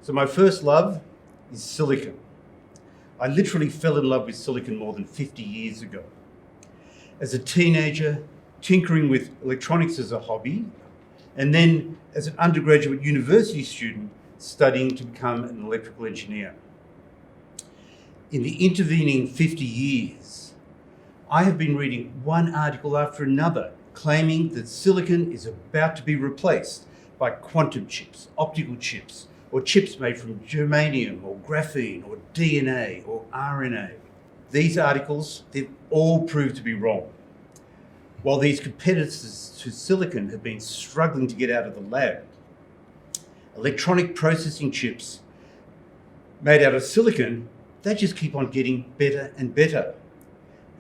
So my first love is silicon. I literally fell in love with silicon more than 50 years ago. As a teenager, tinkering with electronics as a hobby, and then as an undergraduate university student, studying to become an electrical engineer. In the intervening 50 years, I have been reading one article after another claiming that silicon is about to be replaced by quantum chips, optical chips, or chips made from germanium or graphene or DNA or RNA. These articles, they've all proved to be wrong. While these competitors to silicon have been struggling to get out of the lab, electronic processing chips made out of silicon, they just keep on getting better and better.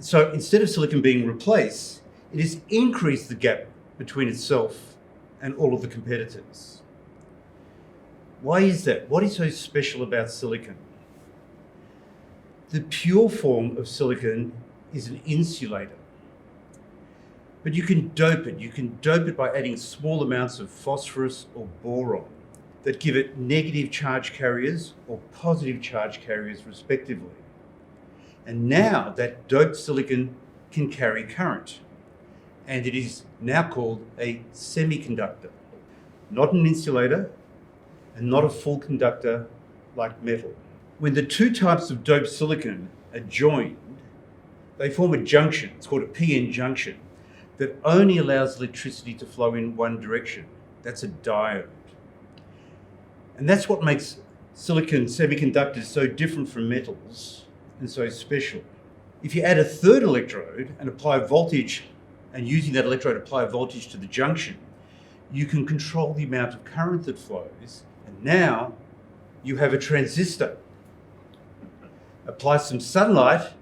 So instead of silicon being replaced, it has increased the gap between itself and all of the competitors. Why is that? What is so special about silicon? The pure form of silicon is an insulator. But you can dope it. You can dope it by adding small amounts of phosphorus or boron that give it negative charge carriers or positive charge carriers respectively. And now that doped silicon can carry current. And it is now called a semiconductor. Not an insulator and not a full conductor like metal. When the two types of doped silicon are joined, they form a junction. It's called a PN junction that only allows electricity to flow in one direction. That's a diode. And that's what makes silicon semiconductors so different from metals and so special. If you add a third electrode and apply voltage, and using that electrode apply voltage to the junction, you can control the amount of current that flows, and now you have a transistor. Apply some sunlight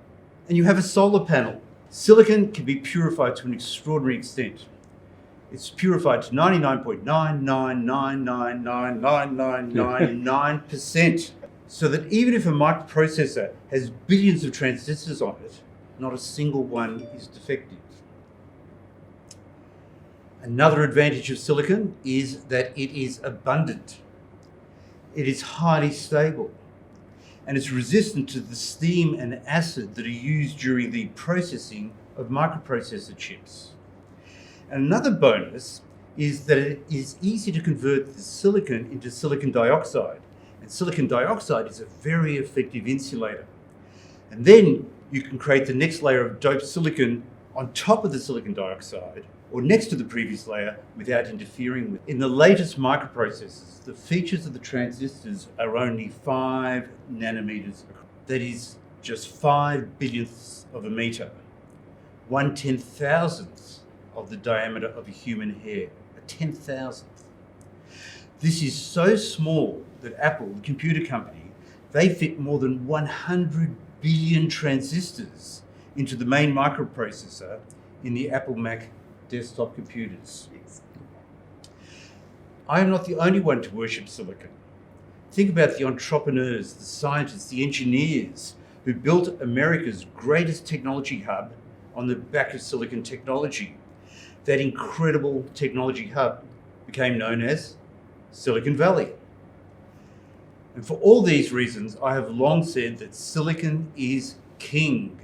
and you have a solar panel. Silicon can be purified to an extraordinary extent. It's purified to 99.999999999%, so that even if a microprocessor has billions of transistors on it, not a single one is defective. Another advantage of silicon is that it is abundant. It is highly stable, and it's resistant to the steam and acid that are used during the processing of microprocessor chips. And another bonus is that it is easy to convert the silicon into silicon dioxide. And silicon dioxide is a very effective insulator. And then you can create the next layer of doped silicon on top of the silicon dioxide, or next to the previous layer, without interfering with it. In the latest microprocessors, the features of the transistors are only 5 nanometers. That is just 5 billionths of a meter, 1/10,000th of the diameter of a human hair, a 10,000th. This is so small that Apple, the computer company, they fit more than 100 billion transistors into the main microprocessor in the Apple Mac desktop computers. I am not the only one to worship silicon. Think about the entrepreneurs, the scientists, the engineers who built America's greatest technology hub on the back of silicon technology. That incredible technology hub became known as Silicon Valley. And for all these reasons, I have long said that silicon is king.